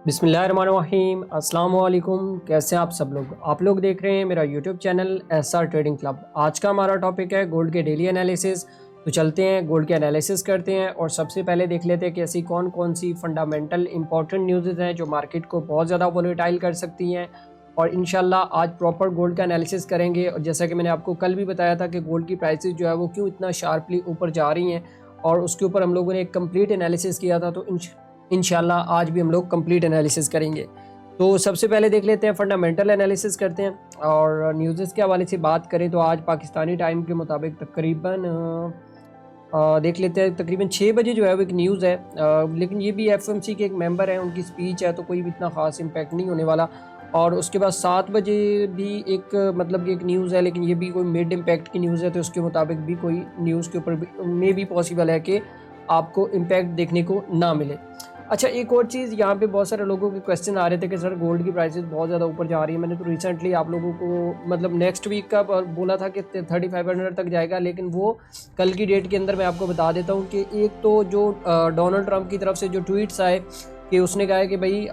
बिस्मिल्लाहिर्रहमानिर्रहीम, अस्सलाम वालेकुम। कैसे हैं आप सब लोग? आप लोग देख रहे हैं मेरा YouTube channel SR trading club. आज का हमारा टॉपिक है गोल्ड के डेली एनालिसिस। तो चलते हैं गोल्ड के एनालिसिस करते हैं और सबसे पहले देख लेते हैं कि ऐसी कौन कौन सी फंडामेंटल इंपॉर्टेंट न्यूज़ हैं जो मार्केट को बहुत ज़्यादा वोलेटाइल कर सकती हैं। और इंशाल्लाह आज प्रॉपर गोल्ड का एनालिसिस करेंगे। और जैसा कि मैंने आपको कल भी बताया था कि गोल्ड की प्राइसेस जो है वो क्यों इतना शार्पली ऊपर जा रही हैं, और उसके ऊपर हम लोगों ने एक कंप्लीट एनालिसिस किया था। तो इंशाल्लाह आज भी हम लोग कंप्लीट एनालिसिस करेंगे। तो सबसे पहले देख लेते हैं फंडामेंटल एनालिसिस करते हैं। और न्यूज़ के हवाले से बात करें तो आज पाकिस्तानी टाइम के मुताबिक तकरीबन देख लेते हैं तकरीबन 6 बजे जो है वो एक न्यूज़ है, लेकिन ये भी एफएमसी के एक मेंबर हैं, उनकी स्पीच है, तो कोई भी इतना ख़ास इम्पैक्ट नहीं होने वाला। और उसके बाद 7 बजे भी एक मतलब कि एक न्यूज़ है, लेकिन ये भी कोई मिड इम्पैक्ट की न्यूज़ है, तो उसके मुताबिक भी कोई न्यूज़ के ऊपर में भी पॉसिबल है कि आपको इम्पैक्ट देखने को ना मिले। अच्छा, एक और चीज़ यहाँ पे बहुत सारे लोगों के क्वेश्चन आ रहे थे कि सर गोल्ड की प्राइसेस बहुत ज़्यादा ऊपर जा रही है। मैंने तो रिसेंटली आप लोगों को मतलब नेक्स्ट वीक का बोला था कि 3500 तक जाएगा, लेकिन वो कल की डेट के अंदर मैं आपको बता देता हूँ कि एक तो जो डोनाल्ड ट्रंप की तरफ से जो ट्वीट्स आए कि उसने कहा है कि भाई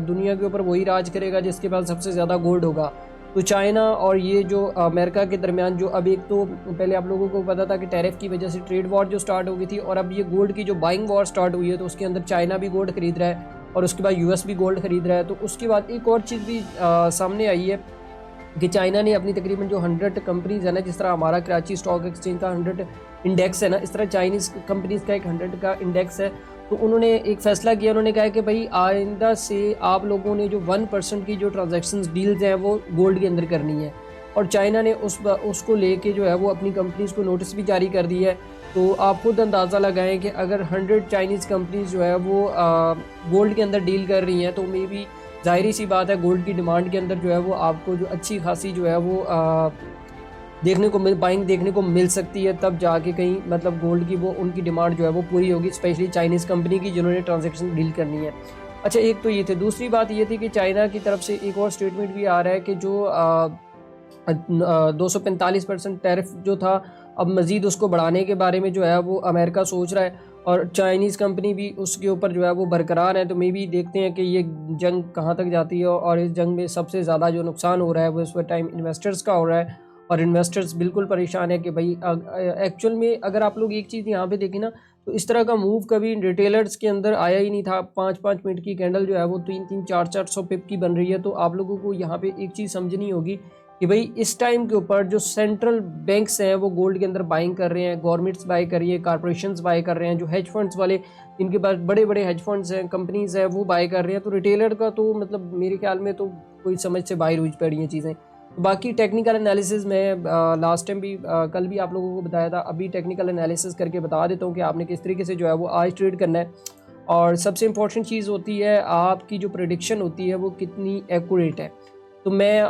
दुनिया के ऊपर वही राज करेगा जिसके पास सबसे ज़्यादा गोल्ड होगा। तो चाइना और ये जो अमेरिका के दरमियान जो अब एक तो पहले आप लोगों को पता था कि टैरिफ की वजह से ट्रेड वॉर जो स्टार्ट हो गई थी, और अब ये गोल्ड की जो बाइंग वॉर स्टार्ट हुई है, तो उसके अंदर चाइना भी गोल्ड खरीद रहा है और उसके बाद यूएस भी गोल्ड खरीद रहा है। तो उसके बाद एक और चीज़ भी सामने आई है कि चाइना ने अपनी तकरीबन जो 100 कंपनीज़ है ना, जिस तरह हमारा कराची स्टॉक एक्सचेंज का 100 इंडेक्स है ना, इस तरह चाइनीज़ कंपनीज़ का एक 100 का इंडेक्स है। तो उन्होंने एक फ़ैसला किया, उन्होंने कहा कि भाई आइंदा से आप लोगों ने जो 1% की जो ट्रांजैक्शंस डील्स हैं वो गोल्ड के अंदर करनी है। और चाइना ने उसको लेके जो है वो अपनी कंपनीज़ को नोटिस भी जारी कर दी है। तो आप खुद अंदाज़ा लगाएं कि अगर 100 चाइनीज़ कंपनीज़ जो है वो गोल्ड के अंदर डील कर रही हैं, तो मे बी ज़ाहिर सी बात है गोल्ड की डिमांड के अंदर जो है वो आपको जो अच्छी खासी जो है वो बाइंग देखने को मिल सकती है। तब जाके कहीं मतलब गोल्ड की वो उनकी डिमांड जो है वो पूरी होगी, स्पेशली चाइनीज़ कंपनी की जिन्होंने ट्रांजेक्शन डील करनी है। अच्छा, एक तो ये थे। दूसरी बात ये थी कि चाइना की तरफ से एक और स्टेटमेंट भी आ रहा है कि जो 245% टैरिफ जो था, अब मज़ीद उसको बढ़ाने के बारे में जो है वो अमेरिका सोच रहा है, और चाइनीज़ कंपनी भी उसके ऊपर जो है वो बरकरार है। तो मे भी देखते हैं कि ये जंग कहाँ तक जाती है, और इस जंग में सबसे ज़्यादा जो नुकसान हो रहा है वो इस वक्त टाइम इन्वेस्टर्स का हो रहा है। और इन्वेस्टर्स बिल्कुल परेशान है कि भाई एक्चुअल में अगर आप लोग एक चीज़ यहाँ पे देखें ना, तो इस तरह का मूव कभी रिटेलर्स के अंदर आया ही नहीं था। 5-5 मिनट की कैंडल जो है वो 3-3, 4-400 पिप की बन रही है। तो आप लोगों को यहाँ पे एक चीज़ समझनी होगी कि भाई इस टाइम के ऊपर जो सेंट्रल बैंक्स हैं वो गोल्ड के अंदर बाइंग कर रहे हैं, गवर्नमेंट्स बाय कर रही है, कॉर्पोरेशंस बाय कर रहे हैं, जो हेज फंड्स वाले जिनके पास बड़े बड़े हेज फंड्स हैं, कंपनीज हैं, वो बाय कर रहे हैं। तो रिटेलर का तो मतलब मेरे ख्याल में तो कोई समझ से बाहर हुई पड़ी हैं चीज़ें। बाकी टेक्निकल एनालिसिस में लास्ट टाइम भी कल भी आप लोगों को बताया था, अभी टेक्निकल एनालिसिस करके बता देता हूँ कि आपने किस तरीके से जो है वो आज ट्रेड करना है। और सबसे इम्पोर्टेंट चीज़ होती है आपकी जो प्रेडिक्शन होती है वो कितनी एक्यूरेट है। तो मैं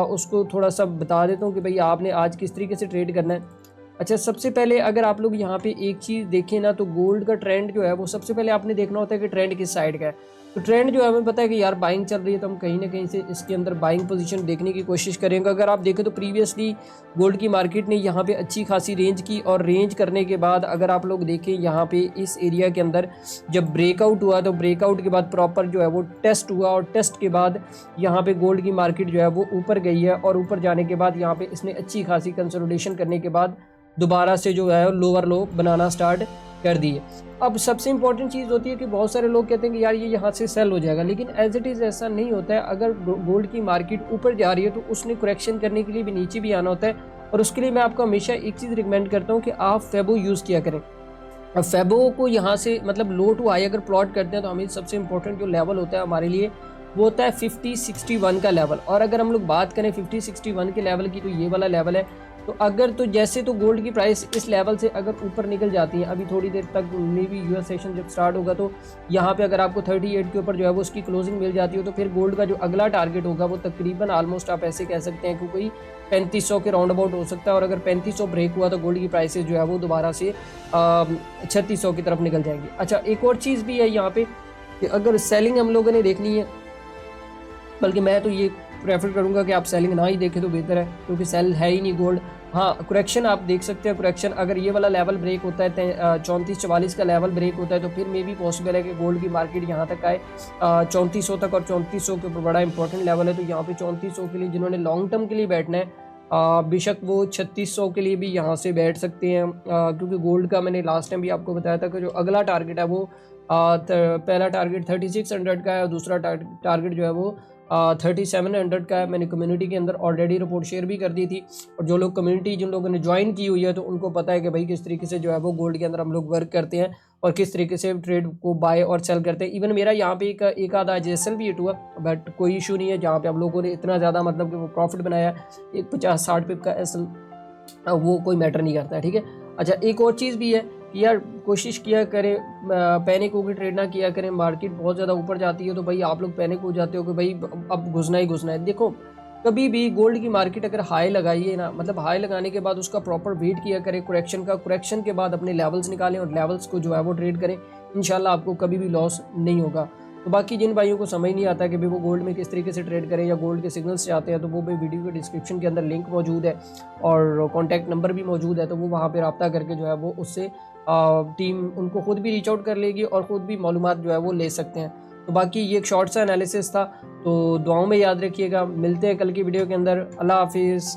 उसको थोड़ा सा बता देता हूँ कि भाई आपने आज किस तरीके से ट्रेड करना है। अच्छा, सबसे पहले अगर आप लोग यहाँ पे एक चीज़ देखें ना, तो गोल्ड का ट्रेंड जो है वो सबसे पहले आपने देखना होता है कि ट्रेंड किस साइड का है। तो ट्रेंड जो है हमें पता है कि यार बाइंग चल रही है, तो हम कहीं ना कहीं से इसके अंदर बाइंग पोजीशन देखने की कोशिश करेंगे। अगर आप देखें तो प्रीवियसली गोल्ड की मार्केट ने यहाँ पे अच्छी खासी रेंज की, और रेंज करने के बाद अगर आप लोग देखें यहाँ पे इस एरिया के अंदर जब ब्रेकआउट हुआ, तो ब्रेकआउट के बाद प्रॉपर जो है वो टेस्ट हुआ, और टेस्ट के बाद यहाँ पे गोल्ड की मार्केट जो है वो ऊपर गई है। और ऊपर जाने के बाद यहाँ पे इसने अच्छी खासी कंसोलिडेशन करने के बाद दोबारा से जो है लोअर लो बनाना स्टार्ट कर दिए। अब सबसे इंपॉर्टेंट चीज़ होती है कि बहुत सारे लोग कहते हैं कि यार ये यहाँ से सेल हो जाएगा, लेकिन एज इट इज़ ऐसा नहीं होता है। अगर गोल्ड की मार्केट ऊपर जा रही है तो उसने करेक्शन करने के लिए भी नीचे भी आना होता है, और उसके लिए मैं आपको हमेशा एक चीज़ रिकमेंड करता हूँ कि आप फेबो यूज़ किया करें। अब फेबो को यहाँ से मतलब लो टू हाई अगर प्लॉट करते हैं, तो हमें सबसे इंपॉर्टेंट जो लेवल होता है हमारे लिए वो होता है 50-61 का लेवल। और अगर हम लोग बात करें 50-61 के लेवल की, तो ये वाला लेवल है। तो अगर तो जैसे तो गोल्ड की प्राइस इस लेवल से अगर ऊपर निकल जाती है, अभी थोड़ी देर तक मे बी यूएस सेशन जब स्टार्ट होगा, तो यहाँ पे अगर आपको 38 के ऊपर जो है वो उसकी क्लोजिंग मिल जाती है, तो फिर गोल्ड का जो अगला टारगेट होगा वो तकरीबन ऑलमोस्ट आप ऐसे कह सकते हैं कि कोई 3500 के राउंड अबाउट हो सकता है। और अगर 3500 ब्रेक हुआ तो गोल्ड की प्राइसेस जो है वो दोबारा से 3600 की तरफ निकल जाएंगी। अच्छा, एक और चीज़ भी है यहाँ पे कि अगर सेलिंग हम लोगों ने देखनी है, बल्कि मैं तो ये प्रेफर करूँगा कि आप सेलिंग ना ही देखें तो बेहतर है, क्योंकि सेल है ही नहीं गोल्ड। हाँ, करेक्शन आप देख सकते हैं। करेक्शन अगर ये वाला लेवल ब्रेक होता है 34-44 का लेवल ब्रेक होता है तो फिर मे भी पॉसिबल है कि गोल्ड की मार्केट यहाँ तक आए 3400 तक। और 3400 के ऊपर बड़ा इंपॉर्टेंट लेवल है, तो यहाँ पे 3400 के लिए जिन्होंने लॉन्ग टर्म के लिए बैठना है बेशक वो 3600 के लिए भी यहाँ से बैठ सकते हैं, क्योंकि गोल्ड का मैंने लास्ट टाइम भी आपको बताया था कि जो अगला टारगेट है वो पहला टारगेट 3600 का है और दूसरा टारगेट जो है वो 3700 का है। मैंने कम्युनिटी के अंदर ऑलरेडी रिपोर्ट शेयर भी कर दी थी, और जो लोग कम्युनिटी जिन लोगों ने ज्वाइन की हुई है तो उनको पता है कि भाई किस तरीके से जो है वो गोल्ड के अंदर हम लोग वर्क करते हैं और किस तरीके से ट्रेड को बाय और सेल करते हैं। इवन मेरा यहाँ पे एक आधा JSL भी हिट हुआ, बट कोई इशू नहीं है। जहाँ पे हम लोगों ने इतना ज़्यादा मतलब कि वो प्रॉफिट बनाया, एक 50-60 पिप का SL, वो कोई मैटर नहीं करता है, ठीक है। अच्छा, एक और चीज़ भी है कि यार कोशिश किया करें, पैनिक होकर ट्रेड ना किया करें। मार्केट बहुत ज़्यादा ऊपर जाती है तो भाई आप लोग पैनिक हो जाते हो कि भाई अब घुसना ही घुसना है। देखो, कभी भी गोल्ड की मार्केट अगर हाई लगाइए ना, मतलब हाई लगाने के बाद उसका प्रॉपर वेट किया करें करेक्शन का, करेक्शन के बाद अपने लेवल्स निकालें और लेवल्स को जो है वो ट्रेड करें। इंशाल्लाह आपको कभी भी लॉस नहीं होगा। तो बाकी जिन भाइयों को समझ नहीं आता कि भाई वो गोल्ड में किस तरीके से ट्रेड करें या गोल्ड के सिग्नल्स चाहते हैं, तो वो भी वीडियो के डिस्क्रिप्शन के अंदर लिंक मौजूद है और कॉन्टैक्ट नंबर भी मौजूद है, तो वो वहाँ पर रब्ता करके जो है वो उससे टीम उनको खुद भी रीच आउट कर लेगी और ख़ुद भी मालूमात जो है वो ले सकते हैं। तो बाकी ये एक शॉर्ट सा एनालिसिस था, तो दुआओं में याद रखिएगा। मिलते हैं कल की वीडियो के अंदर। अल्लाह हाफिज़।